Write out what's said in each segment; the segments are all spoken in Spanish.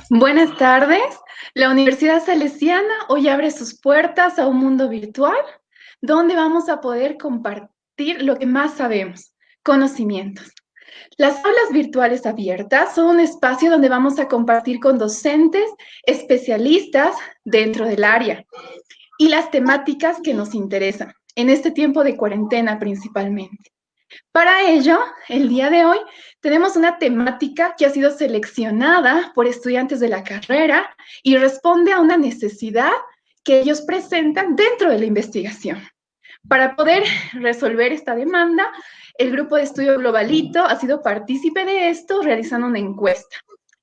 Buenas tardes. La Universidad Salesiana hoy abre sus puertas a un mundo virtual donde vamos a poder compartir lo que más sabemos, conocimientos. Las aulas virtuales abiertas son un espacio donde vamos a compartir con docentes, especialistas dentro del área y las temáticas que nos interesan, en este tiempo de cuarentena principalmente. Para ello, el día de hoy tenemos una temática que ha sido seleccionada por estudiantes de la carrera y responde a una necesidad que ellos presentan dentro de la investigación. Para poder resolver esta demanda, el grupo de estudio Globalito ha sido partícipe de esto realizando una encuesta.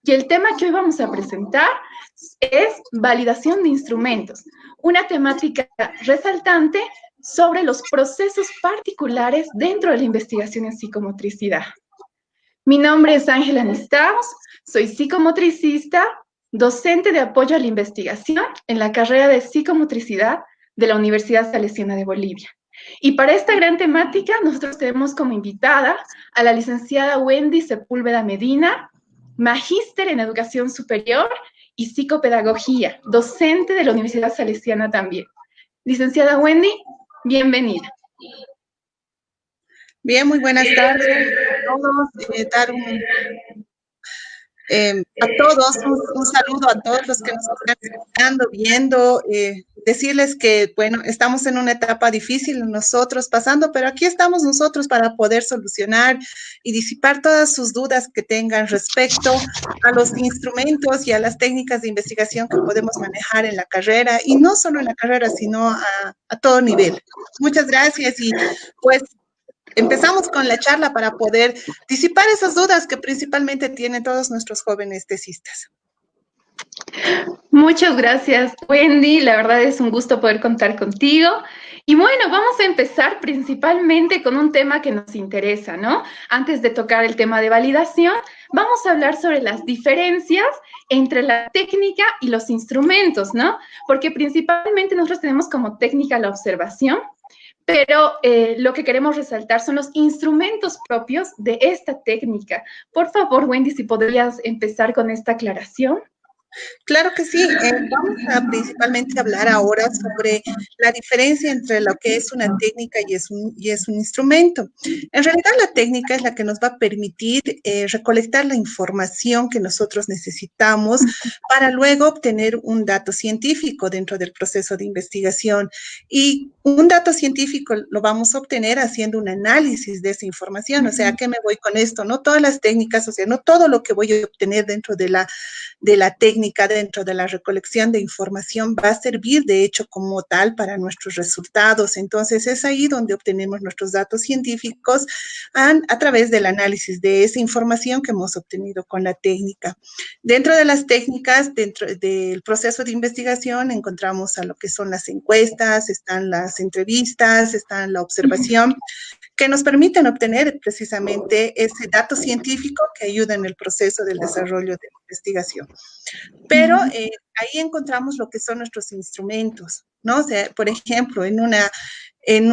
Y el tema que hoy vamos a presentar es validación de instrumentos, una temática resaltante sobre los procesos particulares dentro de la investigación en psicomotricidad. Mi nombre es Ángela Nistaus, soy psicomotricista, docente de apoyo a la investigación en la carrera de psicomotricidad de la Universidad Salesiana de Bolivia. Y para esta gran temática, nosotros tenemos como invitada a la licenciada Wendy Sepúlveda Medina, magíster en educación superior y psicopedagogía, docente de la Universidad Salesiana también. Licenciada Wendy, bienvenida. Bien, muy buenas tardes a todos. A todos un saludo a todos los que nos están escuchando, viendo, decirles que, bueno, estamos en una etapa difícil nosotros pasando, pero aquí estamos nosotros para poder solucionar y disipar todas sus dudas que tengan respecto a los instrumentos y a las técnicas de investigación que podemos manejar en la carrera, y no solo en la carrera, sino a todo nivel. Muchas gracias y pues empezamos con la charla para poder disipar esas dudas que principalmente tienen todos nuestros jóvenes tesistas. Muchas gracias, Wendy. La verdad es un gusto poder contar contigo. Y bueno, vamos a empezar principalmente con un tema que nos interesa, ¿no? Antes de tocar el tema de validación, vamos a hablar sobre las diferencias entre la técnica y los instrumentos, ¿no? Porque principalmente nosotros tenemos como técnica la observación, pero lo que queremos resaltar son los instrumentos propios de esta técnica. Por favor, Wendy, si podrías empezar con esta aclaración. Claro que sí. Vamos a principalmente hablar ahora sobre la diferencia entre lo que es una técnica y es un instrumento. En realidad, la técnica es la que nos va a permitir recolectar la información que nosotros necesitamos para luego obtener un dato científico dentro del proceso de investigación. Y un dato científico lo vamos a obtener haciendo un análisis de esa información. O sea, ¿a qué me voy con esto? No todas las técnicas, o sea, no todo lo que voy a obtener dentro de la técnica, dentro de la recolección de información, va a servir de hecho como tal para nuestros resultados. Entonces es ahí donde obtenemos nuestros datos científicos a través del análisis de esa información que hemos obtenido con la técnica. Dentro de las técnicas, dentro del proceso de investigación, encontramos a lo que son las encuestas, están las entrevistas, está la observación, que nos permiten obtener precisamente ese dato científico que ayuda en el proceso del desarrollo de la investigación. Pero ahí encontramos lo que son nuestros instrumentos, ¿no? O sea, por ejemplo, en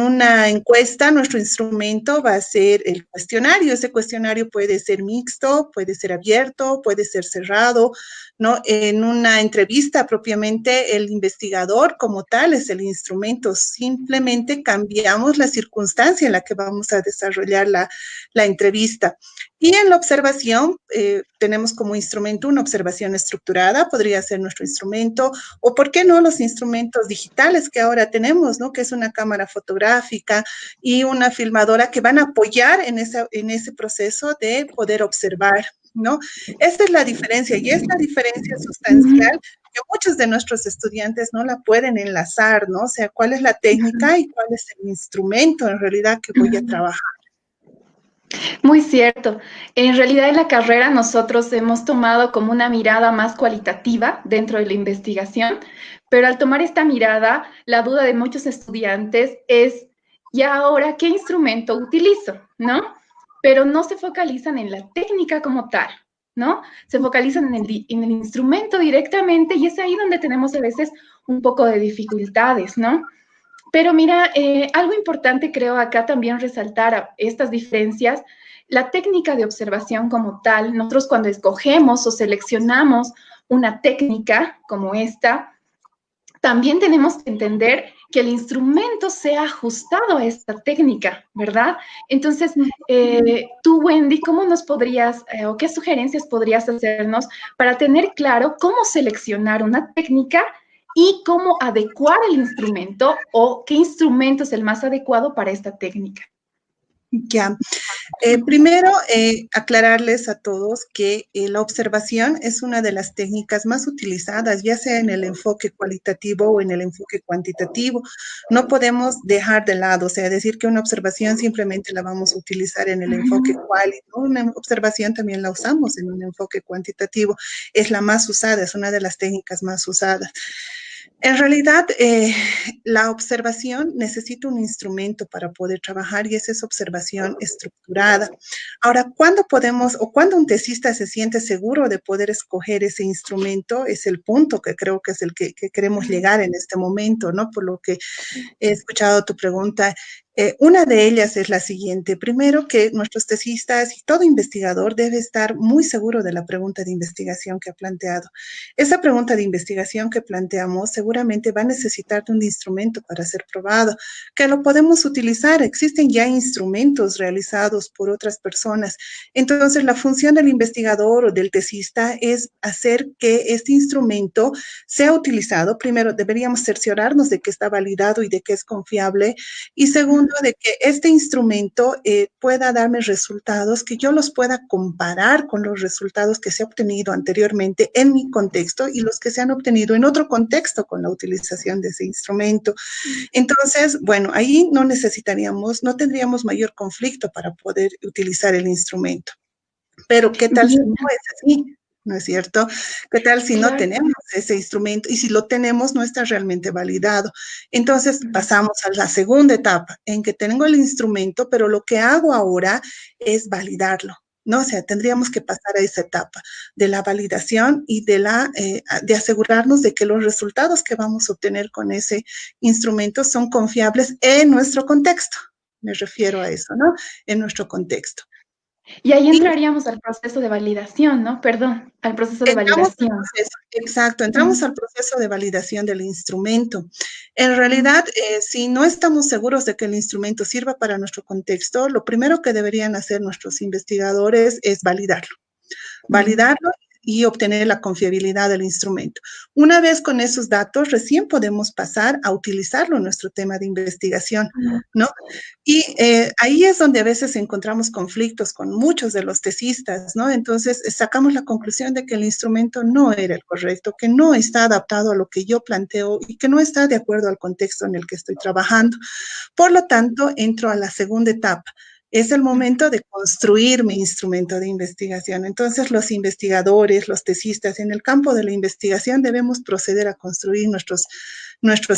una encuesta, nuestro instrumento va a ser el cuestionario. Ese cuestionario puede ser mixto, puede ser abierto, puede ser cerrado, ¿no? En una entrevista propiamente, el investigador como tal es el instrumento. Simplemente cambiamos la circunstancia en la que vamos a desarrollar la entrevista. Y en la observación, tenemos como instrumento una observación estructurada, podría ser nuestro instrumento, o por qué no los instrumentos digitales que ahora tenemos, ¿no? Que es una cámara fotográfica y una filmadora que van a apoyar en ese proceso de poder observar, ¿no? Esta es la diferencia, y esta diferencia sustancial que muchos de nuestros estudiantes no la pueden enlazar, ¿no? O sea, ¿cuál es la técnica y cuál es el instrumento en realidad que voy a trabajar? Muy cierto. En realidad en la carrera nosotros hemos tomado como una mirada más cualitativa dentro de la investigación, pero al tomar esta mirada, la duda de muchos estudiantes es, ¿y ahora qué instrumento utilizo? ¿No? Pero no se focalizan en la técnica como tal, ¿no? Se focalizan en el instrumento directamente, y es ahí donde tenemos a veces un poco de dificultades, ¿no? Pero mira, algo importante creo acá también resaltar estas diferencias, la técnica de observación como tal. Nosotros cuando escogemos o seleccionamos una técnica como esta, también tenemos que entender que el instrumento sea ajustado a esta técnica, ¿verdad? Entonces, tú, Wendy, ¿cómo nos podrías, o qué sugerencias podrías hacernos para tener claro cómo seleccionar una técnica y cómo adecuar el instrumento o qué instrumento es el más adecuado para esta técnica? Ya, primero aclararles a todos que la observación es una de las técnicas más utilizadas, ya sea en el enfoque cualitativo o en el enfoque cuantitativo. No podemos dejar de lado, o sea, decir que una observación simplemente la vamos a utilizar en el enfoque cuali, ¿no? Una observación también la usamos en un enfoque cuantitativo. Es la más usada, es una de las técnicas más usadas. En realidad, la observación necesita un instrumento para poder trabajar y es esa observación estructurada. Ahora, ¿cuándo podemos o cuándo un tesista se siente seguro de poder escoger ese instrumento? Es el punto que creo que es el que queremos llegar en este momento, ¿no? Por lo que he escuchado tu pregunta. Una de ellas es la siguiente. Primero, que nuestros tesistas y todo investigador debe estar muy seguro de la pregunta de investigación que ha planteado. Esa pregunta de investigación que planteamos seguramente va a necesitar de un instrumento para ser probado, que lo podemos utilizar. Existen ya instrumentos realizados por otras personas. Entonces, la función del investigador o del tesista es hacer que este instrumento sea utilizado. Primero, deberíamos cerciorarnos de que está validado y de que es confiable. Y segundo, de que este instrumento pueda darme resultados, que yo los pueda comparar con los resultados que se han obtenido anteriormente en mi contexto y los que se han obtenido en otro contexto con la utilización de ese instrumento. Entonces, bueno, ahí no necesitaríamos, no tendríamos mayor conflicto para poder utilizar el instrumento. Pero, ¿qué tal si no es así? ¿No es cierto? ¿Qué tal si no tenemos ese instrumento? Y si lo tenemos, no está realmente validado. Entonces, pasamos a la segunda etapa, en que tengo el instrumento, pero lo que hago ahora es validarlo, ¿no? O sea, tendríamos que pasar a esa etapa de la validación y de asegurarnos de que los resultados que vamos a obtener con ese instrumento son confiables en nuestro contexto. Me refiero a eso, ¿no? En nuestro contexto. Y ahí entraríamos al proceso de validación, ¿no? Perdón, al proceso de validación. Entramos al proceso de validación del instrumento. En realidad, si no estamos seguros de que el instrumento sirva para nuestro contexto, lo primero que deberían hacer nuestros investigadores es validarlo. Validarlo y obtener la confiabilidad del instrumento. Una vez con esos datos, recién podemos pasar a utilizarlo en nuestro tema de investigación, ¿no? Y ahí es donde a veces encontramos conflictos con muchos de los tesistas, ¿no? Entonces, sacamos la conclusión de que el instrumento no era el correcto, que no está adaptado a lo que yo planteo y que no está de acuerdo al contexto en el que estoy trabajando. Por lo tanto, entro a la segunda etapa. Es el momento de construir mi instrumento de investigación. Entonces, los investigadores, los tesistas en el campo de la investigación debemos proceder a construir nuestros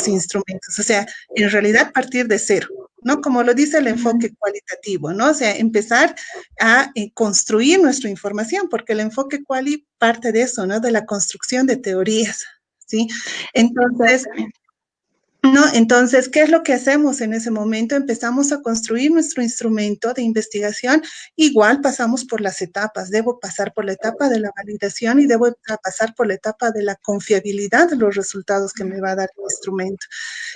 instrumentos. O sea, en realidad partir de cero, ¿no? Como lo dice el enfoque cualitativo, ¿no? O sea, empezar a construir nuestra información, porque el enfoque quali parte de eso, ¿no? De la construcción de teorías, ¿sí? Entonces, ¿qué es lo que hacemos en ese momento? Empezamos a construir nuestro instrumento de investigación. Igual pasamos por las etapas. Debo pasar por la etapa de la validación y debo pasar por la etapa de la confiabilidad de los resultados que me va a dar el instrumento.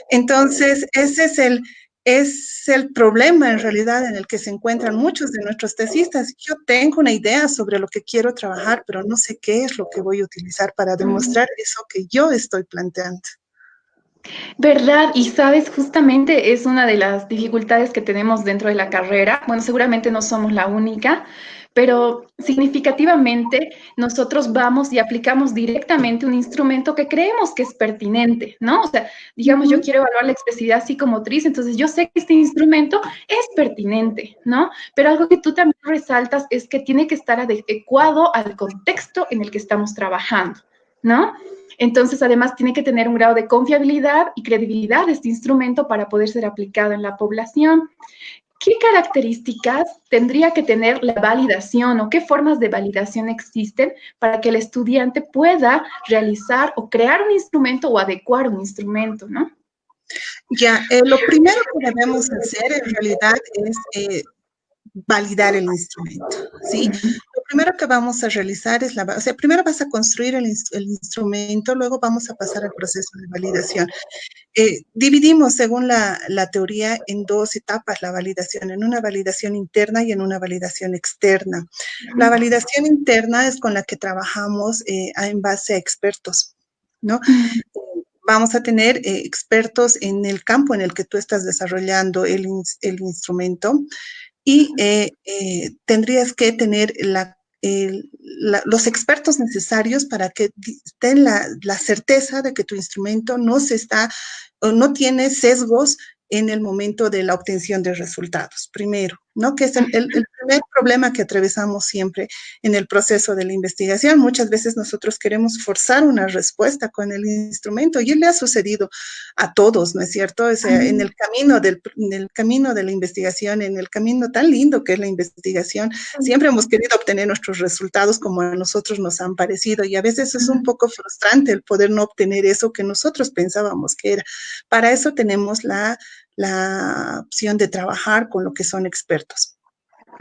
Entonces, ese es el problema en realidad en el que se encuentran muchos de nuestros tesistas. Yo tengo una idea sobre lo que quiero trabajar, pero no sé qué es lo que voy a utilizar para demostrar eso que yo estoy planteando. ¿Verdad? Y sabes, justamente es una de las dificultades que tenemos dentro de la carrera. Bueno, seguramente no somos la única, pero significativamente nosotros vamos y aplicamos directamente un instrumento que creemos que es pertinente, ¿no? O sea, digamos, yo quiero evaluar la expresividad psicomotriz, entonces yo sé que este instrumento es pertinente, ¿no? Pero algo que tú también resaltas es que tiene que estar adecuado al contexto en el que estamos trabajando, ¿no? Entonces, además, tiene que tener un grado de confiabilidad y credibilidad de este instrumento para poder ser aplicado en la población. ¿Qué características tendría que tener la validación o qué formas de validación existen para que el estudiante pueda realizar o crear un instrumento o adecuar un instrumento, ¿no? Ya, lo primero que debemos hacer en realidad es validar el instrumento, ¿sí? Lo primero que vamos a realizar es o sea, primero vas a construir el instrumento, luego vamos a pasar al proceso de validación. Dividimos, según la teoría, en dos etapas la validación, en una validación interna y en una validación externa. La validación interna es con la que trabajamos en base a expertos, ¿no? Vamos a tener expertos en el campo en el que tú estás desarrollando el instrumento y tendrías que tener los expertos necesarios para que den la certeza de que tu instrumento no se está o no tiene sesgos en el momento de la obtención de resultados, primero, ¿no? Que es el primer problema que atravesamos siempre en el proceso de la investigación. Muchas veces nosotros queremos forzar una respuesta con el instrumento y le ha sucedido a todos, ¿no es cierto? O sea, en el camino de la investigación, en el camino tan lindo que es la investigación, siempre hemos querido obtener nuestros resultados como a nosotros nos han parecido y a veces es un poco frustrante el poder no obtener eso que nosotros pensábamos que era. Para eso tenemos la opción de trabajar con lo que son expertos.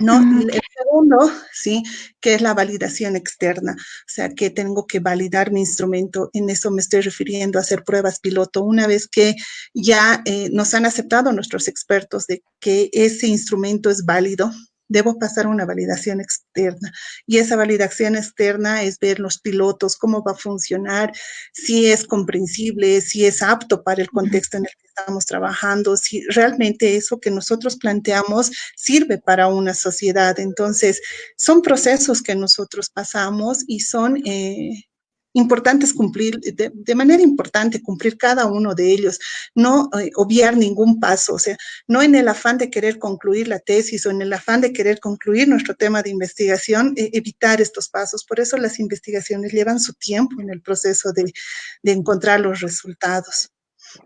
¿No? El segundo, sí, que es la validación externa, o sea, que tengo que validar mi instrumento, en eso me estoy refiriendo a hacer pruebas piloto, una vez que ya nos han aceptado nuestros expertos de que ese instrumento es válido, debo pasar una validación externa. Y esa validación externa es ver los pilotos, cómo va a funcionar, si es comprensible, si es apto para el contexto en el que estamos trabajando, si realmente eso que nosotros planteamos sirve para una sociedad. Entonces, son procesos que nosotros pasamos y son importantes cumplir, de manera importante cumplir cada uno de ellos, no obviar ningún paso, o sea, no en el afán de querer concluir la tesis o en el afán de querer concluir nuestro tema de investigación, evitar estos pasos. Por eso las investigaciones llevan su tiempo en el proceso de encontrar los resultados,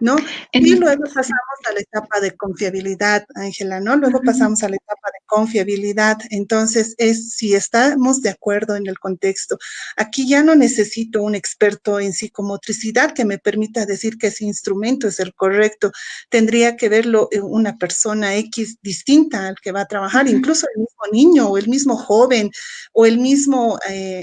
¿no? Y luego pasamos a la etapa de confiabilidad, Ángela, ¿no? Luego pasamos a la etapa de confiabilidad. Entonces, es si estamos de acuerdo en el contexto. Aquí ya no necesito un experto en psicomotricidad que me permita decir que ese instrumento es el correcto. Tendría que verlo una persona X distinta al que va a trabajar, incluso el mismo niño o el mismo joven o el mismo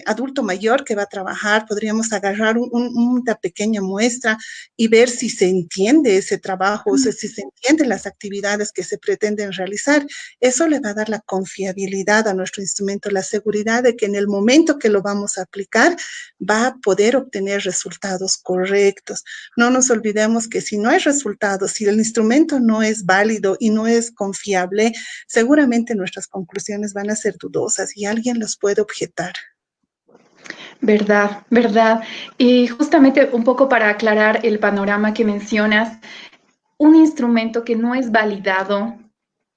adulto mayor que va a trabajar. Podríamos agarrar una pequeña muestra y ver si se entiende ese trabajo, o sea, si se entienden las actividades que se pretenden realizar. Eso le va a dar la confiabilidad a nuestro instrumento, la seguridad de que en el momento que lo vamos a aplicar va a poder obtener resultados correctos. No nos olvidemos que si no hay resultados, si el instrumento no es válido y no es confiable, seguramente nuestras conclusiones van a ser dudosas y alguien las puede objetar. Verdad, verdad. Y justamente un poco para aclarar el panorama que mencionas, un instrumento que no es validado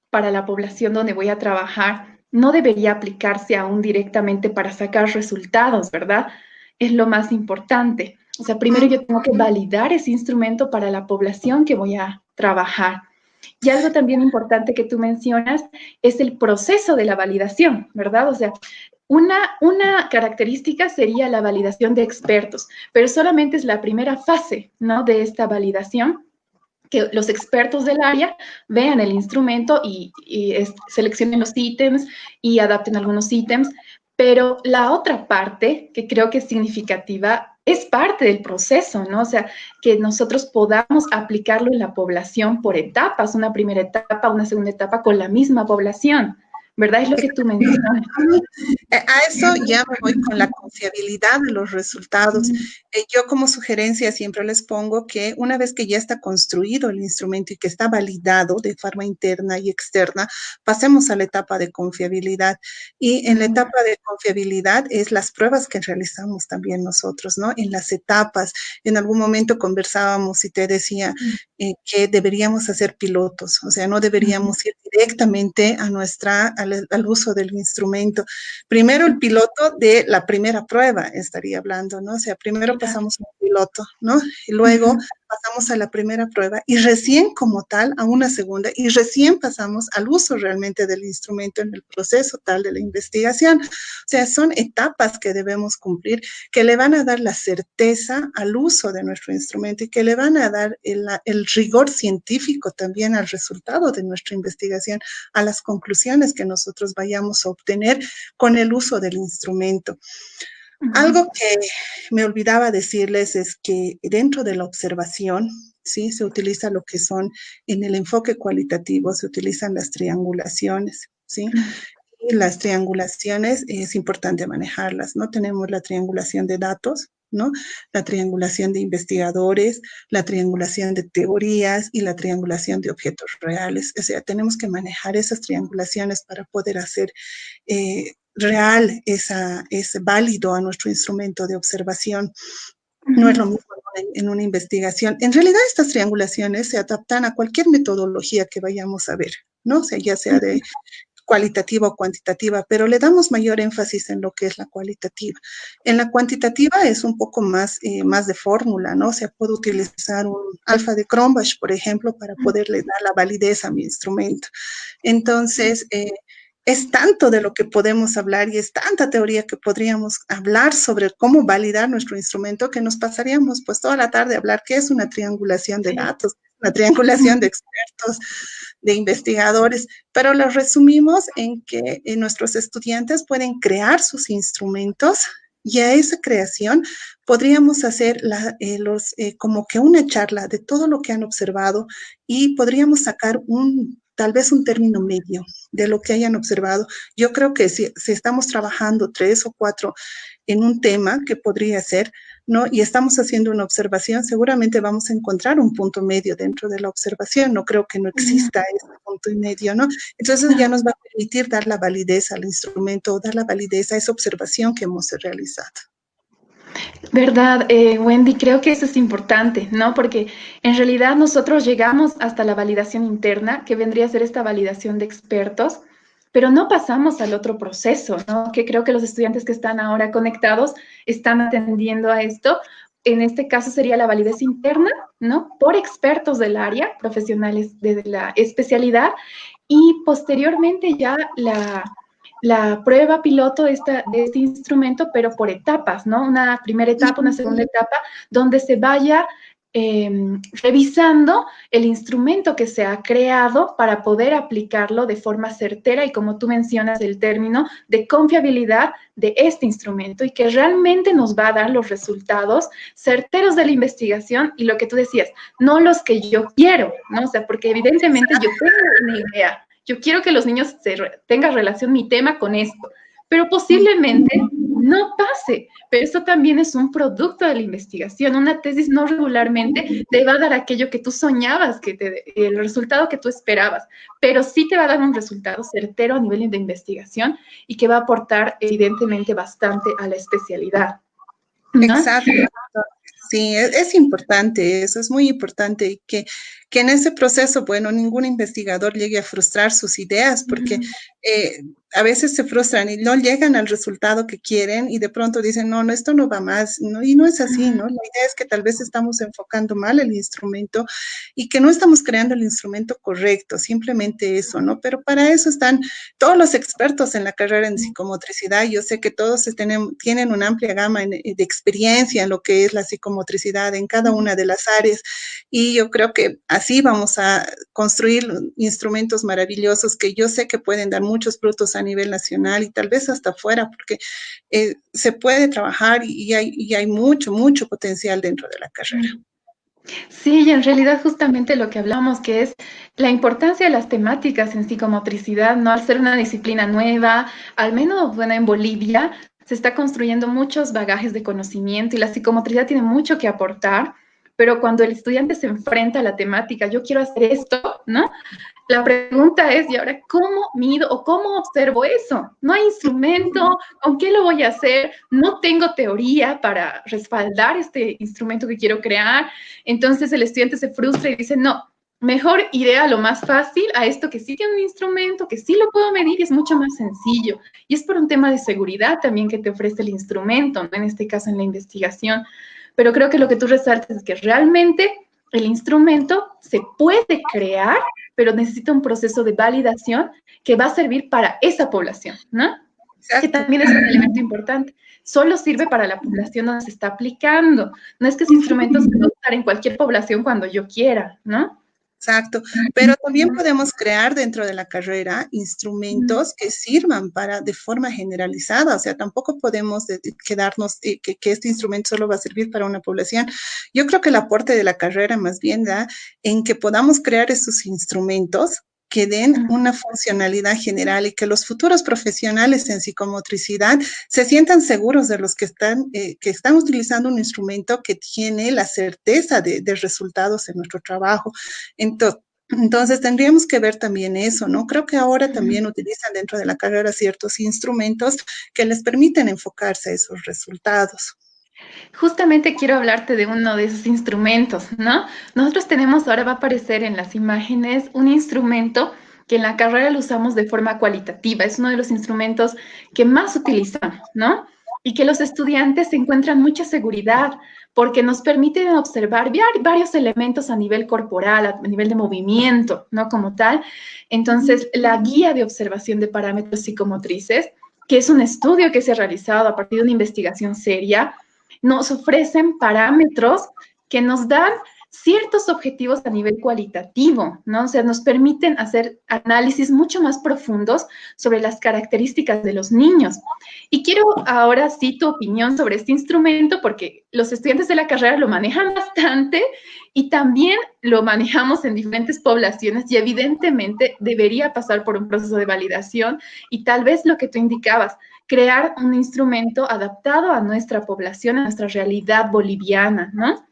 para la población donde voy a trabajar no debería aplicarse aún directamente para sacar resultados, ¿verdad? Es lo más importante. O sea, primero yo tengo que validar ese instrumento para la población que voy a trabajar. Y algo también importante que tú mencionas es el proceso de la validación, ¿verdad? O sea, una característica sería la validación de expertos, pero solamente es la primera fase, ¿no? De esta validación, que los expertos del área vean el instrumento y seleccionen los ítems y adapten algunos ítems, pero la otra parte, que creo que es significativa, es parte del proceso, ¿no? O sea, que nosotros podamos aplicarlo en la población por etapas, una primera etapa, una segunda etapa con la misma población, ¿verdad? Es lo que tú mencionas. A eso ya me voy con la confiabilidad de los resultados. Yo como sugerencia siempre les pongo que una vez que ya está construido el instrumento y que está validado de forma interna y externa, pasemos a la etapa de confiabilidad. Y en la etapa de confiabilidad es las pruebas que realizamos también nosotros, ¿no? En las etapas. En algún momento conversábamos y te decía que deberíamos hacer pilotos, o sea, no deberíamos ir directamente al uso del instrumento. Primero el piloto de la primera prueba estaría hablando, ¿no? O sea, primero pasamos un piloto, ¿no? Y luego pasamos a la primera prueba y recién como tal a una segunda y recién pasamos al uso realmente del instrumento en el proceso tal de la investigación. O sea, son etapas que debemos cumplir que le van a dar la certeza al uso de nuestro instrumento y que le van a dar el rigor científico también al resultado de nuestra investigación, a las conclusiones que nosotros vayamos a obtener con el uso del instrumento. Algo que me olvidaba decirles es que dentro de la observación, sí, se utiliza lo que son, en el enfoque cualitativo, se utilizan las triangulaciones, ¿sí? Y las triangulaciones es importante manejarlas, ¿no? Tenemos la triangulación de datos, ¿no? La triangulación de investigadores, la triangulación de teorías y la triangulación de objetos reales. O sea, tenemos que manejar esas triangulaciones para poder hacer real, es válido a nuestro instrumento de observación. No es lo mismo en una investigación. En realidad, estas triangulaciones se adaptan a cualquier metodología que vayamos a ver, ¿no? O sea, ya sea de cualitativa o cuantitativa, pero le damos mayor énfasis en lo que es la cualitativa. En la cuantitativa es un poco más, más de fórmula, ¿no? O sea, puedo utilizar un alfa de Cronbach, por ejemplo, para poderle dar la validez a mi instrumento. Entonces, es tanto de lo que podemos hablar y es tanta teoría que podríamos hablar sobre cómo validar nuestro instrumento que nos pasaríamos pues toda la tarde a hablar qué es una triangulación de datos, una triangulación de expertos, de investigadores, pero lo resumimos en que nuestros estudiantes pueden crear sus instrumentos y a esa creación podríamos hacer como que una charla de todo lo que han observado y podríamos sacar tal vez un término medio de lo que hayan observado. Yo creo que si estamos trabajando 3 o 4 en un tema que podría ser, ¿no? Y estamos haciendo una observación, seguramente vamos a encontrar un punto medio dentro de la observación. No creo que no exista ese punto medio, ¿no? Entonces ya nos va a permitir dar la validez al instrumento, dar la validez a esa observación que hemos realizado. ¿Verdad, Wendy? Creo que eso es importante, ¿no? Porque en realidad nosotros llegamos hasta la validación interna, que vendría a ser esta validación de expertos, pero no pasamos al otro proceso, ¿no? Que creo que los estudiantes que están ahora conectados están atendiendo a esto. En este caso sería la validez interna, ¿no? Por expertos del área, profesionales de la especialidad, y posteriormente ya la prueba piloto de este instrumento, pero por etapas, ¿no? Una primera etapa, una segunda etapa, donde se vaya revisando el instrumento que se ha creado para poder aplicarlo de forma certera y, como tú mencionas, el término de confiabilidad de este instrumento y que realmente nos va a dar los resultados certeros de la investigación y lo que tú decías, no los que yo quiero, ¿no? O sea, porque evidentemente yo tengo una idea. Yo quiero que los niños tengan relación mi tema con esto, pero posiblemente no pase. Pero eso también es un producto de la investigación. Una tesis no regularmente te va a dar aquello que tú soñabas, el resultado que tú esperabas, pero sí te va a dar un resultado certero a nivel de investigación y que va a aportar evidentemente bastante a la especialidad, ¿no? Exacto. Sí, es importante, eso es muy importante, que en ese proceso, bueno, ningún investigador llegue a frustrar sus ideas, porque a veces se frustran y no llegan al resultado que quieren y de pronto dicen, no, no, esto no va más, ¿no? Y no es así, ¿no? La idea es que tal vez estamos enfocando mal el instrumento y que no estamos creando el instrumento correcto, simplemente eso, ¿no? Pero para eso están todos los expertos en la carrera en psicomotricidad. Yo sé que todos tienen una amplia gama de experiencia en lo que es la psicomotricidad en cada una de las áreas y yo creo que así vamos a construir instrumentos maravillosos que yo sé que pueden dar muchos frutos a nivel nacional y tal vez hasta afuera, porque se puede trabajar y hay mucho, mucho potencial dentro de la carrera. Sí, y en realidad justamente lo que hablamos, que es la importancia de las temáticas en psicomotricidad, ¿no? Al ser una disciplina nueva, al menos, bueno, en Bolivia se está construyendo muchos bagajes de conocimiento y la psicomotricidad tiene mucho que aportar, pero cuando el estudiante se enfrenta a la temática, yo quiero hacer esto, ¿no? La pregunta es, ¿y ahora cómo mido o cómo observo eso? No hay instrumento, ¿con qué lo voy a hacer? No tengo teoría para respaldar este instrumento que quiero crear. Entonces el estudiante se frustra y dice, no, mejor iré a lo más fácil, a esto que sí tiene un instrumento, que sí lo puedo medir y es mucho más sencillo. Y es por un tema de seguridad también que te ofrece el instrumento, ¿no? En este caso en la investigación. Pero creo que lo que tú resaltas es que realmente el instrumento se puede crear, pero necesita un proceso de validación que va a servir para esa población, ¿no? Que Exacto. también es un elemento importante. Solo sirve para la población donde se está aplicando. No es que ese instrumento se pueda usar en cualquier población cuando yo quiera, ¿no? Exacto, pero también podemos crear dentro de la carrera instrumentos que sirvan para de forma generalizada, o sea, tampoco podemos quedarnos que este instrumento solo va a servir para una población. Yo creo que el aporte de la carrera más bien da en que podamos crear esos instrumentos que den una funcionalidad general y que los futuros profesionales en psicomotricidad se sientan seguros de los que están utilizando un instrumento que tiene la certeza de resultados en nuestro trabajo. Entonces, tendríamos que ver también eso, ¿no? Creo que ahora también utilizan dentro de la carrera ciertos instrumentos que les permiten enfocarse a esos resultados. Justamente quiero hablarte de uno de esos instrumentos, ¿no? Nosotros tenemos, ahora va a aparecer en las imágenes, un instrumento que en la carrera lo usamos de forma cualitativa. Es uno de los instrumentos que más utilizamos, ¿no? Y que los estudiantes encuentran mucha seguridad porque nos permiten observar varios elementos a nivel corporal, a nivel de movimiento, ¿no? Como tal. Entonces, la guía de observación de parámetros psicomotrices, que es un estudio que se ha realizado a partir de una investigación seria, nos ofrecen parámetros que nos dan ciertos objetivos a nivel cualitativo, ¿no? O sea, nos permiten hacer análisis mucho más profundos sobre las características de los niños. Y quiero ahora sí tu opinión sobre este instrumento, porque los estudiantes de la carrera lo manejan bastante y también lo manejamos en diferentes poblaciones y evidentemente debería pasar por un proceso de validación y tal vez lo que tú indicabas, crear un instrumento adaptado a nuestra población, a nuestra realidad boliviana, ¿no?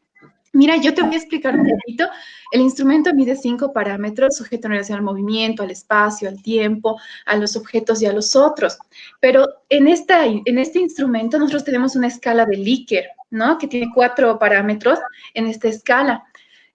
Mira, yo te voy a explicar un poquito. El instrumento mide 5 parámetros, sujeto en relación al movimiento, al espacio, al tiempo, a los objetos y a los otros. Pero en este instrumento nosotros tenemos una escala de Likert, ¿no? Que tiene 4 parámetros en esta escala.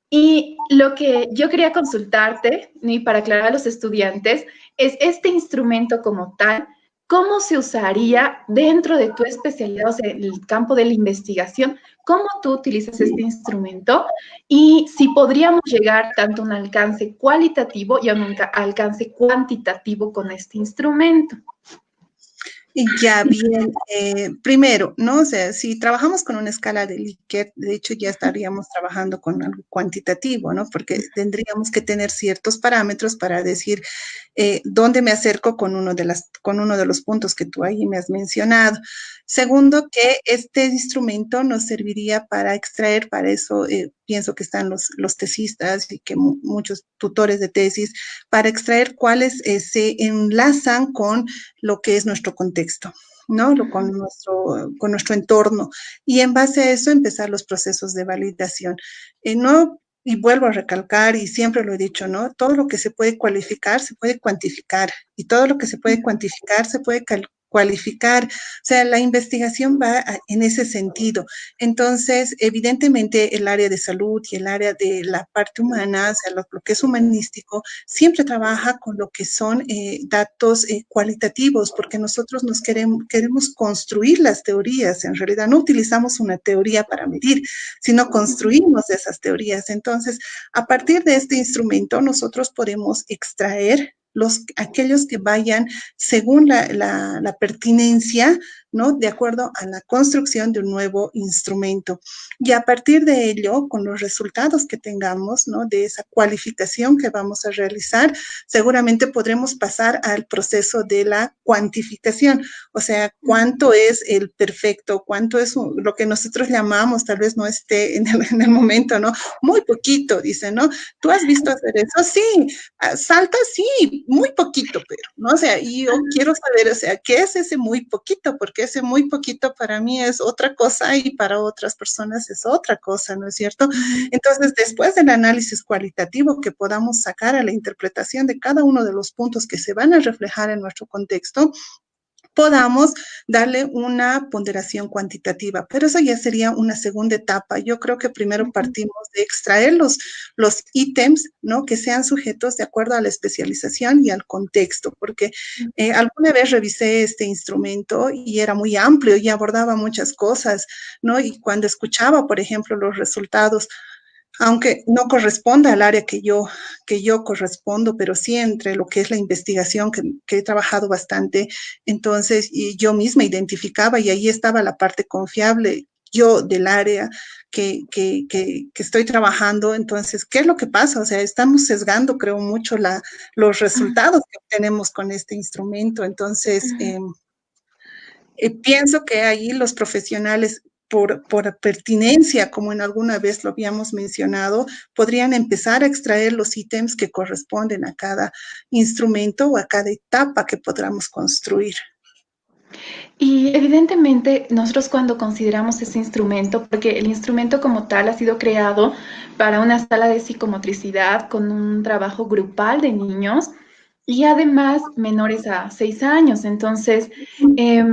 Y lo que yo quería consultarte, y para aclarar a los estudiantes, es este instrumento como tal, ¿cómo se usaría dentro de tu especialidad, o sea, el campo de la investigación? ¿Cómo tú utilizas este instrumento? Y si podríamos llegar tanto a un alcance cualitativo y a un alcance cuantitativo con este instrumento. Ya, bien, primero, ¿no? O sea, si trabajamos con una escala de Likert, de hecho ya estaríamos trabajando con algo cuantitativo, ¿no? Porque tendríamos que tener ciertos parámetros para decir dónde me acerco con uno de los puntos que tú ahí me has mencionado. Segundo, que este instrumento nos serviría para extraer, para eso pienso que están los tesistas y que muchos tutores de tesis, para extraer cuáles se enlazan con lo que es nuestro contexto, ¿no? Con nuestro entorno. Y en base a eso empezar los procesos de validación. No, y vuelvo a recalcar, y siempre lo he dicho, ¿no? Todo lo que se puede cualificar se puede cuantificar, y todo lo que se puede cuantificar se puede cualificar. O sea, la investigación va en ese sentido. Entonces, evidentemente, el área de salud y el área de la parte humana, o sea, lo que es humanístico, siempre trabaja con lo que son datos cualitativos, porque nosotros queremos construir las teorías. En realidad, no utilizamos una teoría para medir, sino construimos esas teorías. Entonces, a partir de este instrumento, nosotros podemos extraer aquellos que vayan según la pertinencia, ¿no? De acuerdo a la construcción de un nuevo instrumento. Y a partir de ello, con los resultados que tengamos, ¿no? De esa cualificación que vamos a realizar, seguramente podremos pasar al proceso de la cuantificación, o sea, cuánto es el perfecto, cuánto es lo que nosotros llamamos, tal vez no esté en el momento, ¿no? Muy poquito, dice, ¿no? ¿Tú has visto hacer eso? Sí, salta, sí, muy poquito, pero, ¿no? O sea, y yo quiero saber, o sea, ¿qué es ese muy poquito? Porque ese muy poquito para mí es otra cosa y para otras personas es otra cosa, ¿no es cierto? Entonces, después del análisis cualitativo que podamos sacar a la interpretación de cada uno de los puntos que se van a reflejar en nuestro contexto, podamos darle una ponderación cuantitativa, pero eso ya sería una segunda etapa. Yo creo que primero partimos de extraer los ítems, ¿no? Que sean sujetos de acuerdo a la especialización y al contexto, porque alguna vez revisé este instrumento y era muy amplio y abordaba muchas cosas, ¿no? Y cuando escuchaba, por ejemplo, los resultados aunque no corresponda al área que yo correspondo, pero sí entre lo que es la investigación, que he trabajado bastante, entonces y yo misma identificaba y ahí estaba la parte confiable yo del área que estoy trabajando. Entonces, ¿qué es lo que pasa? O sea, estamos sesgando, creo, mucho los resultados que obtenemos con este instrumento. Entonces, pienso que ahí los profesionales, por pertinencia, como en alguna vez lo habíamos mencionado, podrían empezar a extraer los ítems que corresponden a cada instrumento o a cada etapa que podamos construir. Y evidentemente nosotros cuando consideramos ese instrumento, porque el instrumento como tal ha sido creado para una sala de psicomotricidad con un trabajo grupal de niños y además menores a 6 años. Entonces, eh,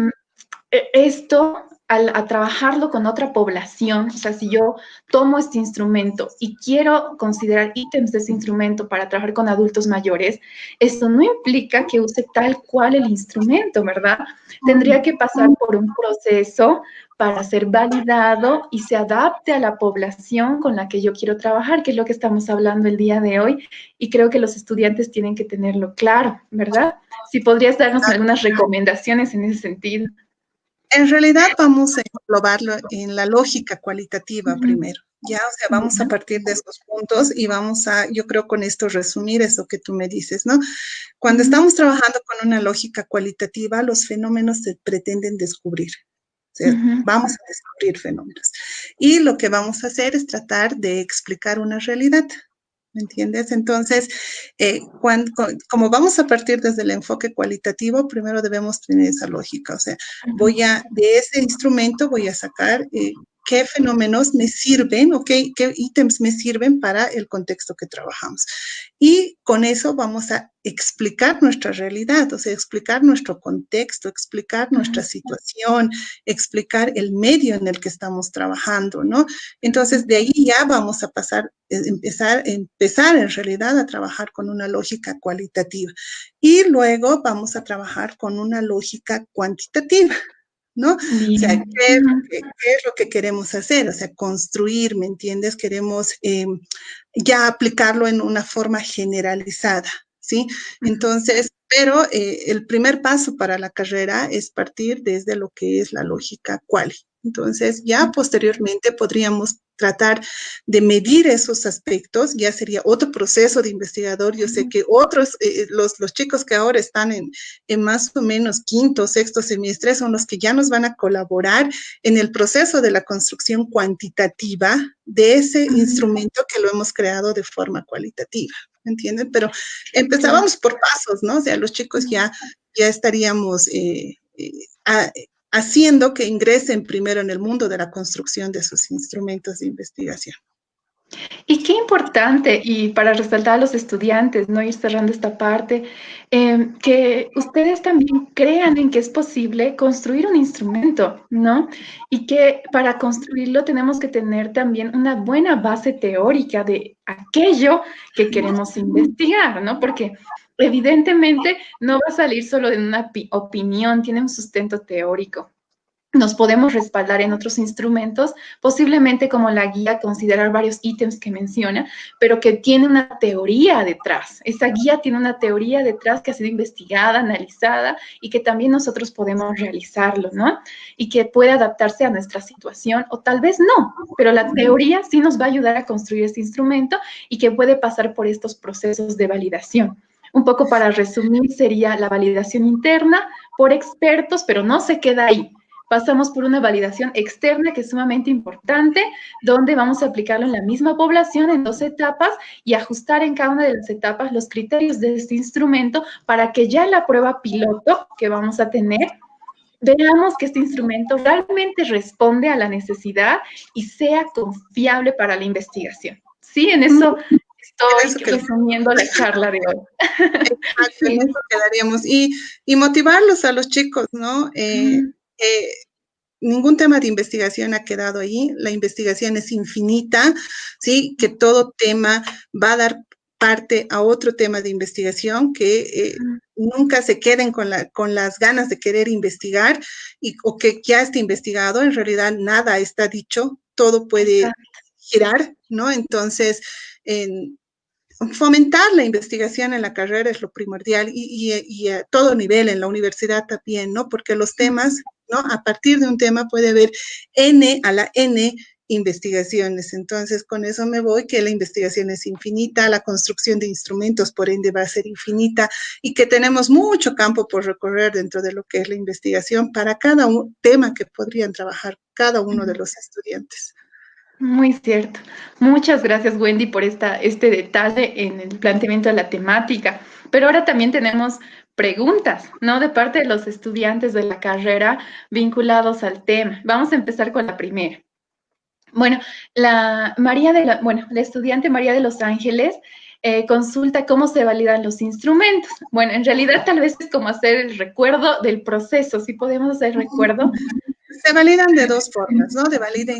esto, a trabajarlo con otra población, o sea, si yo tomo este instrumento y quiero considerar ítems de ese instrumento para trabajar con adultos mayores, esto no implica que use tal cual el instrumento, ¿verdad? Tendría que pasar por un proceso para ser validado y se adapte a la población con la que yo quiero trabajar, que es lo que estamos hablando el día de hoy, y creo que los estudiantes tienen que tenerlo claro, ¿verdad? Si podrías darnos algunas recomendaciones en ese sentido. En realidad vamos a englobarlo en la lógica cualitativa Ujú. primero, ¿ya? O sea, vamos a partir de esos puntos y vamos a, yo creo con esto resumir eso que tú me dices, ¿no? Cuando Ujú, estamos trabajando con una lógica cualitativa, los fenómenos se pretenden descubrir. O sea, ujú, vamos a descubrir fenómenos. Y lo que vamos a hacer es tratar de explicar una realidad. ¿Me entiendes? Entonces, como vamos a partir desde el enfoque cualitativo, primero debemos tener esa lógica. O sea, de ese instrumento voy a sacar qué fenómenos me sirven o qué ítems me sirven para el contexto que trabajamos. Y con eso vamos a explicar nuestra realidad, o sea, explicar nuestro contexto, explicar nuestra ujú, situación, explicar el medio en el que estamos trabajando, ¿no? Entonces, de ahí ya vamos a empezar en realidad a trabajar con una lógica cualitativa. Y luego vamos a trabajar con una lógica cuantitativa, ¿no? O sea, bien. Ujú, qué es lo que queremos hacer? O sea, construir, ¿me entiendes? Queremos ya aplicarlo en una forma generalizada, ¿sí? Entonces, pero el primer paso para la carrera es partir desde lo que es la lógica quali. Entonces, ya posteriormente podríamos tratar de medir esos aspectos, ya sería otro proceso de investigador. Yo sé que otros, los chicos que ahora están en más o menos quinto, sexto semestre, son los que ya nos van a colaborar en el proceso de la construcción cuantitativa de ese ujú, instrumento que lo hemos creado de forma cualitativa. ¿Me entienden? Pero claro. empezábamos por pasos, ¿no? O sea, los chicos ya estaríamos a, haciendo que ingresen primero en el mundo de la construcción de sus instrumentos de investigación. Y qué importante, y para resaltar a los estudiantes, no ir cerrando esta parte, que ustedes también crean en que es posible construir un instrumento, ¿no? Y que para construirlo tenemos que tener también una buena base teórica de aquello que queremos investigar, ¿no? Porque evidentemente no va a salir solo de una opinión, tiene un sustento teórico. Nos podemos respaldar en otros instrumentos, posiblemente como la guía, considerar varios ítems que menciona, pero que tiene una teoría detrás. Esa guía tiene una teoría detrás que ha sido investigada, analizada y que también nosotros podemos realizarlo, ¿no? Y que puede adaptarse a nuestra situación o tal vez no, pero la teoría sí nos va a ayudar a construir este instrumento y que puede pasar por estos procesos de validación. Un poco para resumir, sería la validación interna por expertos, pero no se queda ahí. Pasamos por una validación externa que es sumamente importante, donde vamos a aplicarlo en la misma población en 2 etapas y ajustar en cada una de las etapas los criterios de este instrumento para que ya en la prueba piloto que vamos a tener, veamos que este instrumento realmente responde a la necesidad y sea confiable para la investigación. Sí, en eso En estoy eso quedaríamos. resumiendo la charla de hoy. Exacto, en Sí. eso quedaríamos. Y motivarlos a los chicos, ¿no? Ningún tema de investigación ha quedado ahí, la investigación es infinita, ¿sí? Que todo tema va a dar parte a otro tema de investigación, que nunca se queden con las ganas de querer investigar o que ya esté investigado, en realidad nada está dicho, todo puede Exacto. girar, ¿no? Entonces, fomentar la investigación en la carrera es lo primordial y a todo nivel, en la universidad también, ¿no? Porque los temas, ¿no? A partir de un tema puede haber N a la N investigaciones. Entonces, con eso me voy, que la investigación es infinita, la construcción de instrumentos, por ende, va a ser infinita y que tenemos mucho campo por recorrer dentro de lo que es la investigación para cada tema que podrían trabajar cada uno de los estudiantes. Muy cierto. Muchas gracias, Wendy, por este detalle en el planteamiento de la temática. Pero ahora también tenemos preguntas, ¿no? De parte de los estudiantes de la carrera vinculados al tema. Vamos a empezar con la primera. Bueno, la estudiante María de los Ángeles consulta cómo se validan los instrumentos. Bueno, en realidad tal vez es como hacer el recuerdo del proceso, si podemos hacer recuerdo. Se validan de dos formas, ¿no? Se valida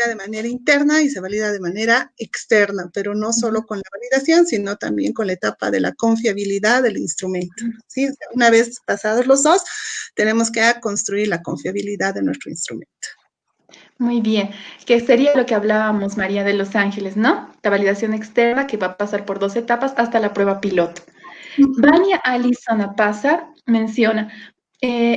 de manera interna y se valida de manera externa, pero no solo con la validación, sino también con la etapa de la confiabilidad del instrumento, ¿sí? O sea, una vez pasados los dos, tenemos que construir la confiabilidad de nuestro instrumento. Muy bien, que sería lo que hablábamos, María de los Ángeles, ¿no? La validación externa que va a pasar por 2 etapas hasta la prueba piloto. Vania Alison Pasa menciona,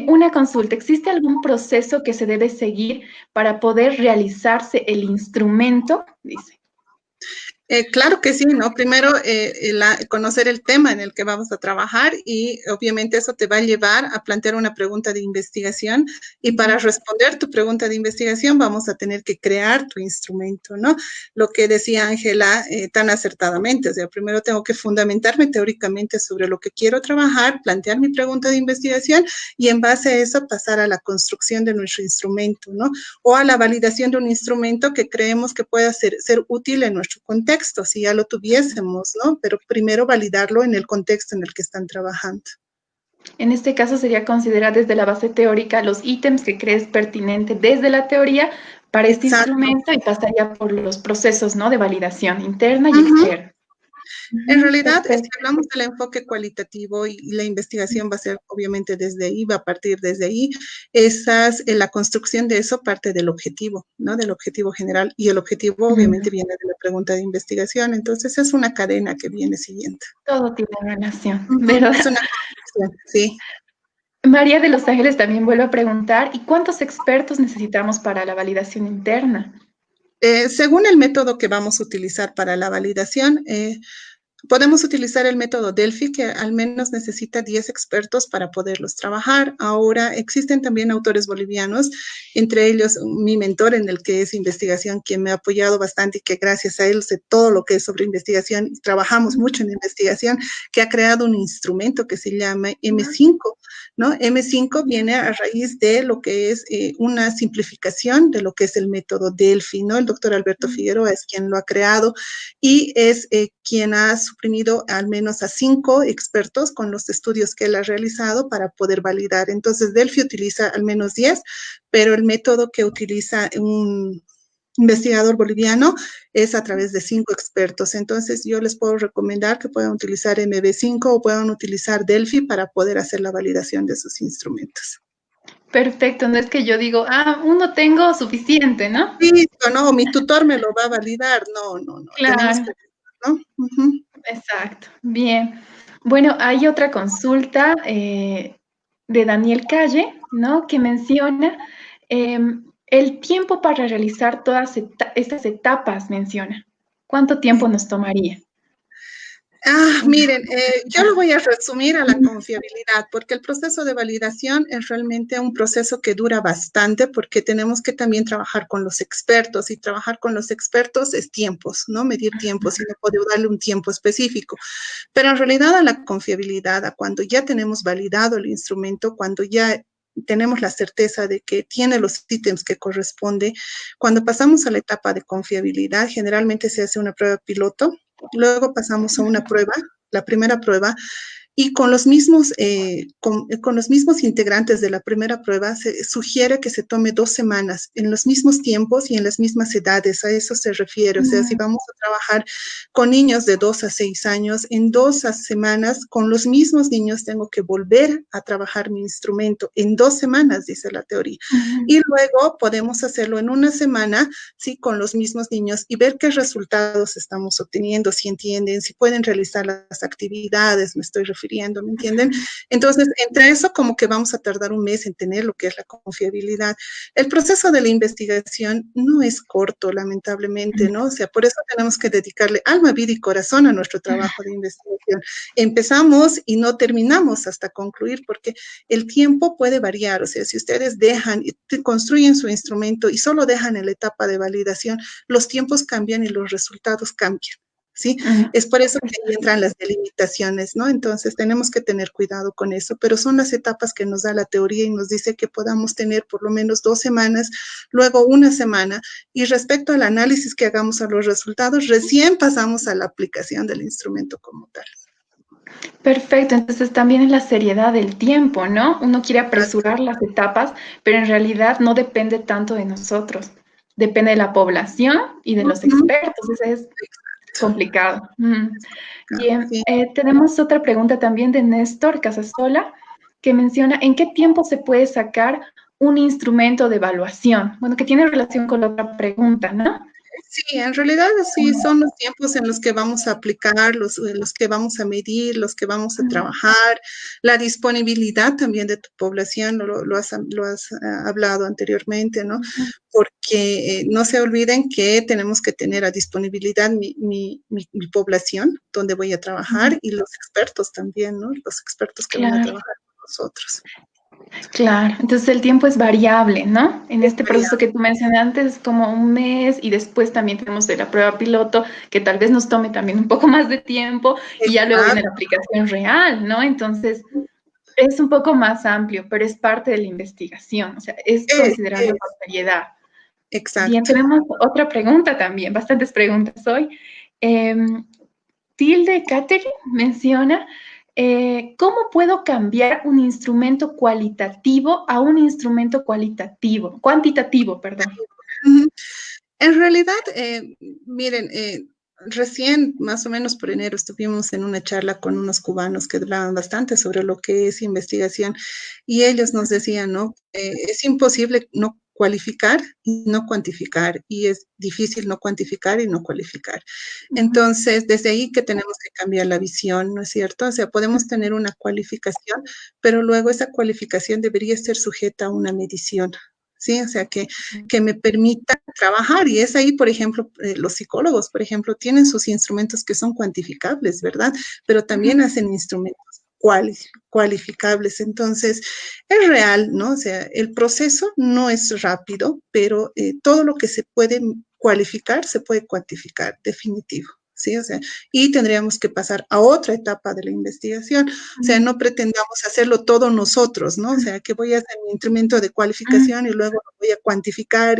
una consulta, ¿existe algún proceso que se debe seguir para poder realizarse el instrumento? Dice. Claro que sí, ¿no? Primero, conocer el tema en el que vamos a trabajar y obviamente eso te va a llevar a plantear una pregunta de investigación y para responder tu pregunta de investigación vamos a tener que crear tu instrumento, ¿no? Lo que decía Ángela tan acertadamente, o sea, primero tengo que fundamentarme teóricamente sobre lo que quiero trabajar, plantear mi pregunta de investigación y en base a eso pasar a la construcción de nuestro instrumento, ¿no? O a la validación de un instrumento que creemos que pueda ser útil en nuestro contexto, si ya lo tuviésemos, ¿no? Pero primero validarlo en el contexto en el que están trabajando. En este caso sería considerar desde la base teórica los ítems que crees pertinente desde la teoría para este instrumento y pasaría por los procesos, ¿no? De validación interna y externa. En realidad, hablamos del enfoque cualitativo y la investigación va a ser obviamente desde ahí, va a partir desde ahí. La construcción de eso parte del objetivo, ¿no? Del objetivo general y el objetivo obviamente viene de la pregunta de investigación. Entonces, es una cadena que viene siguiendo. Todo tiene relación, ¿verdad? Es una construcción, sí. María de los Ángeles también vuelve a preguntar, ¿y cuántos expertos necesitamos para la validación interna? Según el método que vamos a utilizar para la validación, podemos utilizar el método Delphi, que al menos necesita 10 expertos para poderlos trabajar. Ahora existen también autores bolivianos, entre ellos mi mentor en el que es investigación, quien me ha apoyado bastante y que gracias a él sé todo lo que es sobre investigación. Trabajamos mucho en investigación, que ha creado un instrumento que se llama M5, ¿no? M5 viene a raíz de lo que es una simplificación de lo que es el método Delphi, ¿no? El doctor Alberto Figueroa es quien lo ha creado y es quien ha suprimido al menos a 5 expertos con los estudios que él ha realizado para poder validar. Entonces, Delphi utiliza al menos 10, pero el método que utiliza un investigador boliviano es a través de 5 expertos. Entonces, yo les puedo recomendar que puedan utilizar MB5 o puedan utilizar Delphi para poder hacer la validación de sus instrumentos. Perfecto, no es que yo digo, uno tengo suficiente, ¿no? Listo, no, mi tutor me lo va a validar. No. Claro. Tenemos que, ¿no? Exacto, bien. Bueno, hay otra consulta de Daniel Calle, ¿no? Que menciona el tiempo para realizar todas estas etapas, menciona. ¿Cuánto tiempo nos tomaría? Miren, yo lo voy a resumir a la confiabilidad, porque el proceso de validación es realmente un proceso que dura bastante, porque tenemos que también trabajar con los expertos, y trabajar con los expertos es tiempos, ¿no? Medir tiempos, y no puedo darle un tiempo específico. Pero en realidad a la confiabilidad, a cuando ya tenemos validado el instrumento, cuando ya tenemos la certeza de que tiene los ítems que corresponde, cuando pasamos a la etapa de confiabilidad, generalmente se hace una prueba piloto. Luego pasamos a una prueba, la primera prueba, y con los mismos integrantes de la primera prueba se sugiere que se tome 2 semanas en los mismos tiempos y en las mismas edades, a eso se refiere. O sea, si vamos a trabajar con niños de 2 a 6 años, en 2 semanas con los mismos niños tengo que volver a trabajar mi instrumento en 2 semanas, dice la teoría. Y luego podemos hacerlo en una semana, sí, con los mismos niños y ver qué resultados estamos obteniendo, si entienden, si pueden realizar las actividades, me estoy refiriendo, ¿me entienden? Entonces, entre eso como que vamos a tardar un mes en tener lo que es la confiabilidad. El proceso de la investigación no es corto, lamentablemente, ¿no? O sea, por eso tenemos que dedicarle alma, vida y corazón a nuestro trabajo de investigación. Empezamos y no terminamos hasta concluir, porque el tiempo puede variar. O sea, si ustedes dejan y construyen su instrumento y solo dejan en la etapa de validación, los tiempos cambian y los resultados cambian. ¿Sí? Es por eso que ahí entran las delimitaciones, ¿no? Entonces tenemos que tener cuidado con eso, pero son las etapas que nos da la teoría y nos dice que podamos tener por lo menos 2 semanas, luego una semana, y respecto al análisis que hagamos a los resultados, recién pasamos a la aplicación del instrumento como tal. Perfecto, entonces también es la seriedad del tiempo, ¿no? Uno quiere apresurar las etapas, pero en realidad no depende tanto de nosotros, depende de la población y de los expertos, eso es complicado. Bien, Sí. tenemos otra pregunta también de Néstor Casasola, que menciona en qué tiempo se puede sacar un instrumento de evaluación. Bueno, que tiene relación con la otra pregunta, ¿no? Sí, en realidad sí son los tiempos en los que vamos a aplicar, los que vamos a medir, los que vamos a trabajar, la disponibilidad también de tu población, lo has hablado anteriormente, ¿no? Porque no se olviden que tenemos que tener a disponibilidad mi población, donde voy a trabajar, y los expertos también, ¿no? Los expertos que van a trabajar con nosotros. Claro, entonces el tiempo es variable, ¿no? En este proceso que tú mencionaste antes es como un mes y después también tenemos de la prueba piloto que tal vez nos tome también un poco más de tiempo y ya luego viene la aplicación real, ¿no? Entonces es un poco más amplio, pero es parte de la investigación, o sea, es considerarlo con seriedad. Exacto. Bien, tenemos otra pregunta también, bastantes preguntas hoy. Tilde Catherine menciona, ¿cómo puedo cambiar un instrumento cualitativo a un instrumento cuantitativo, perdón? En realidad, miren, recién, más o menos por enero, estuvimos en una charla con unos cubanos que hablaban bastante sobre lo que es investigación y ellos nos decían, ¿no? Es imposible no cualificar y no cuantificar y es difícil no cuantificar y no cualificar. Entonces, desde ahí que tenemos que cambiar la visión, ¿no es cierto? O sea, podemos tener una cualificación, pero luego esa cualificación debería ser sujeta a una medición. ¿Sí? O sea, que me permita trabajar. Y es ahí, por ejemplo, los psicólogos, por ejemplo, tienen sus instrumentos que son cuantificables, ¿verdad? Pero también hacen instrumentos cualificables. Entonces, es real, ¿no? O sea, el proceso no es rápido, pero todo lo que se puede cualificar se puede cuantificar, definitivo. ¿Sí? O sea, y tendríamos que pasar a otra etapa de la investigación. O sea, no pretendamos hacerlo todo nosotros, ¿no? O sea, que voy a hacer mi instrumento de cualificación y luego lo voy a cuantificar.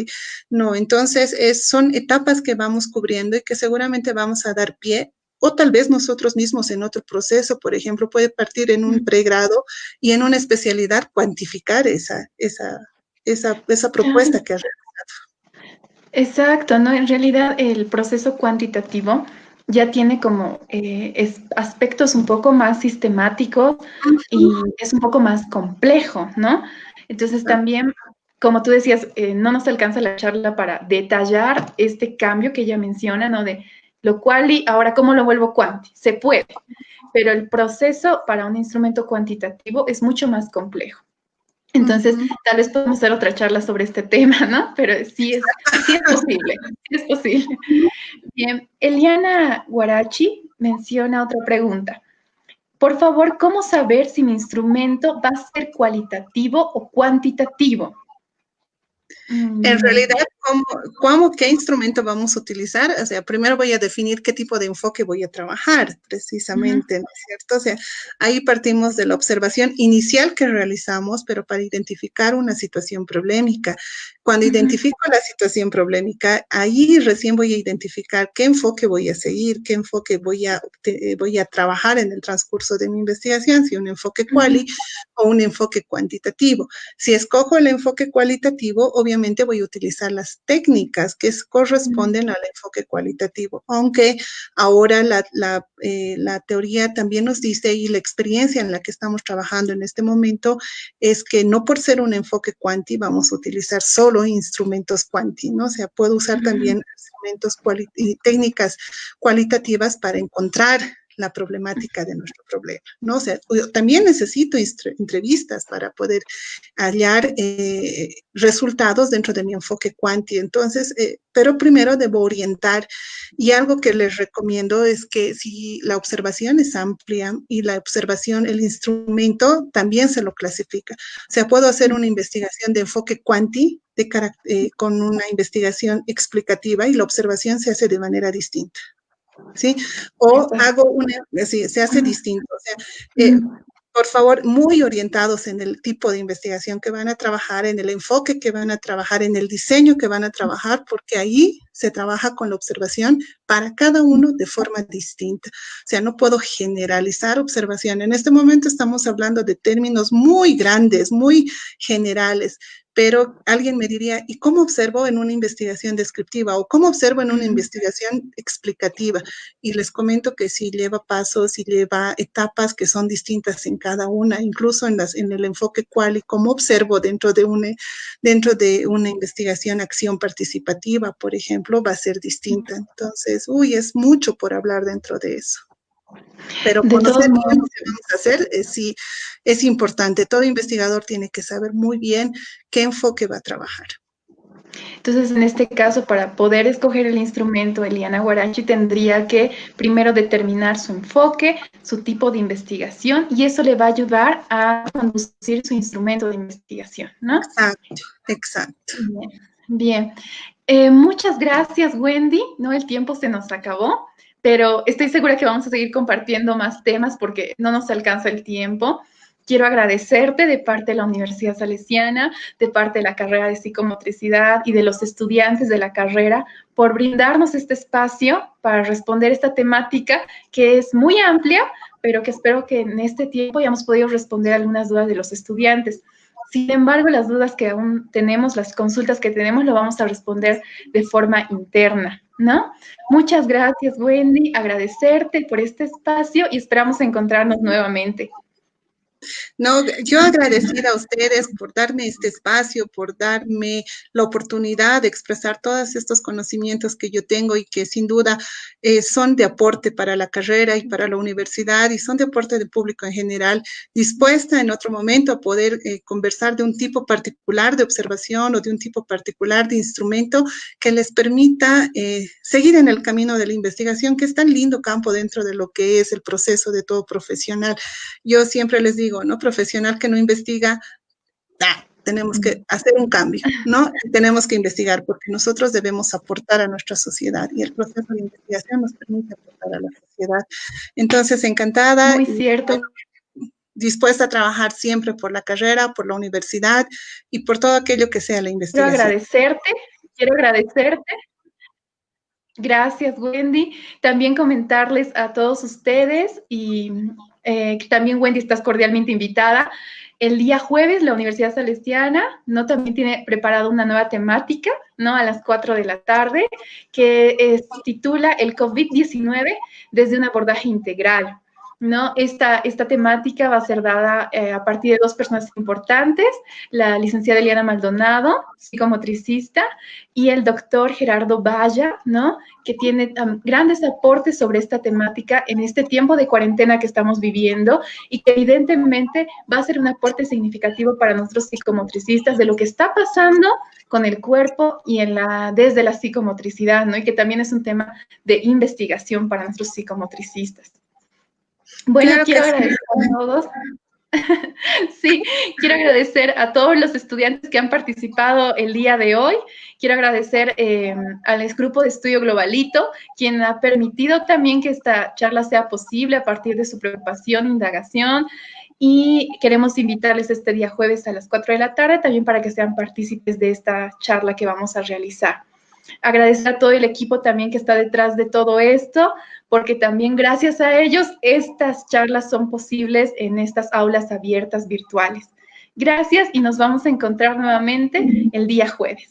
No, entonces son etapas que vamos cubriendo y que seguramente vamos a dar pie o tal vez nosotros mismos en otro proceso, por ejemplo, puede partir en un pregrado y en una especialidad cuantificar esa propuesta que has realizado. Exacto, ¿no? En realidad el proceso cuantitativo ya tiene como aspectos un poco más sistemáticos y es un poco más complejo, ¿no? Entonces también, como tú decías, no nos alcanza la charla para detallar este cambio que ella menciona, ¿no? De lo cual y ahora cómo lo vuelvo cuanti. Se puede, pero el proceso para un instrumento cuantitativo es mucho más complejo. Entonces, tal vez podemos hacer otra charla sobre este tema, ¿no? Pero sí es posible, sí es posible. Bien, Eliana Guarachi menciona otra pregunta. Por favor, ¿cómo saber si mi instrumento va a ser cualitativo o cuantitativo? En realidad, ¿Qué instrumento vamos a utilizar? O sea, primero voy a definir qué tipo de enfoque voy a trabajar, precisamente, ¿no es cierto? O sea, ahí partimos de la observación inicial que realizamos, pero para identificar una situación problemática. Cuando identifico la situación problemática, ahí recién voy a identificar qué enfoque voy a seguir, qué enfoque voy a trabajar en el transcurso de mi investigación, si un enfoque quali o un enfoque cuantitativo. Si escojo el enfoque cualitativo, obviamente voy a utilizar las técnicas que corresponden al enfoque cualitativo, aunque ahora la teoría también nos dice y la experiencia en la que estamos trabajando en este momento es que no por ser un enfoque cuanti vamos a utilizar solo instrumentos cuanti, ¿no? O sea, puedo usar también instrumentos y técnicas cualitativas para encontrar la problemática de nuestro problema, ¿no? O sea, yo también necesito entrevistas para poder hallar resultados dentro de mi enfoque cuanti. Entonces, pero primero debo orientar y algo que les recomiendo es que si la observación es amplia y la observación, el instrumento también se lo clasifica. O sea, puedo hacer una investigación de enfoque cuanti con una investigación explicativa y la observación se hace de manera distinta. ¿Sí? O sí, se hace distinto. O sea, por favor, muy orientados en el tipo de investigación que van a trabajar, en el enfoque que van a trabajar, en el diseño que van a trabajar, porque ahí se trabaja con la observación para cada uno de forma distinta. O sea, no puedo generalizar observación. En este momento estamos hablando de términos muy grandes, muy generales, pero alguien me diría, ¿y cómo observo en una investigación descriptiva o cómo observo en una investigación explicativa? Y les comento que sí lleva pasos y lleva etapas que son distintas en cada una, incluso en el enfoque quali, cómo observo dentro de una investigación acción participativa, por ejemplo, va a ser distinta. Entonces, es mucho por hablar dentro de eso. Pero De todos conocer bien lo modos, que vamos a hacer sí es importante. Todo investigador tiene que saber muy bien qué enfoque va a trabajar. entonces, en este caso, para poder escoger el instrumento, Eliana Huarachi tendría que primero determinar su enfoque, su tipo de investigación, y eso le va a ayudar a conducir su instrumento de investigación, ¿no? Exacto. Bien. Muchas gracias, Wendy. No, el tiempo se nos acabó, pero estoy segura que vamos a seguir compartiendo más temas porque no nos alcanza el tiempo. Quiero agradecerte de parte de la Universidad Salesiana, de parte de la carrera de psicomotricidad y de los estudiantes de la carrera por brindarnos este espacio para responder esta temática que es muy amplia, pero que espero que en este tiempo hayamos podido responder algunas dudas de los estudiantes. Sin embargo, las dudas que aún tenemos, las consultas que tenemos, lo vamos a responder de forma interna, ¿no? Muchas gracias, Wendy. Agradecerte por este espacio y esperamos encontrarnos nuevamente. No, yo agradecida a ustedes por darme este espacio, por darme la oportunidad de expresar todos estos conocimientos que yo tengo y que sin duda son de aporte para la carrera y para la universidad y son de aporte del público en general, dispuesta en otro momento a poder conversar de un tipo particular de observación o de un tipo particular de instrumento que les permita seguir en el camino de la investigación, que es tan lindo campo dentro de lo que es el proceso de todo profesional. Yo siempre les digo, ¿no? Profesional que no investiga, tenemos que hacer un cambio, ¿no? Tenemos que investigar porque nosotros debemos aportar a nuestra sociedad y el proceso de investigación nos permite aportar a la sociedad. Entonces, encantada. Muy cierto. Dispuesta a trabajar siempre por la carrera, por la universidad y por todo aquello que sea la investigación. Quiero agradecerte. Gracias, Wendy. También comentarles a todos ustedes y también, Wendy, estás cordialmente invitada. El día jueves, la Universidad Salesiana, ¿no? También tiene preparado una nueva temática, ¿no? A las 4 de la tarde, que se titula El COVID-19 desde un abordaje integral, ¿no? Esta temática va a ser dada a partir de dos personas importantes, la licenciada Eliana Maldonado, psicomotricista, y el doctor Gerardo Valla, ¿no? Que tiene grandes aportes sobre esta temática en este tiempo de cuarentena que estamos viviendo y que evidentemente va a ser un aporte significativo para nuestros psicomotricistas de lo que está pasando con el cuerpo y desde la psicomotricidad, ¿no? Y que también es un tema de investigación para nuestros psicomotricistas. Bueno, claro, quiero agradecer a todos. Sí, quiero agradecer a todos los estudiantes que han participado el día de hoy. Quiero agradecer al grupo de estudio Globalito, quien ha permitido también que esta charla sea posible a partir de su preocupación, indagación. Y queremos invitarles este día jueves a las 4 de la tarde también para que sean partícipes de esta charla que vamos a realizar. Agradecer a todo el equipo también que está detrás de todo esto, porque también gracias a ellos estas charlas son posibles en estas aulas abiertas virtuales. Gracias y nos vamos a encontrar nuevamente el día jueves.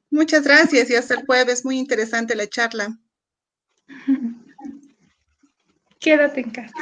Muchas gracias y hasta el jueves. Muy interesante la charla. Quédate en casa.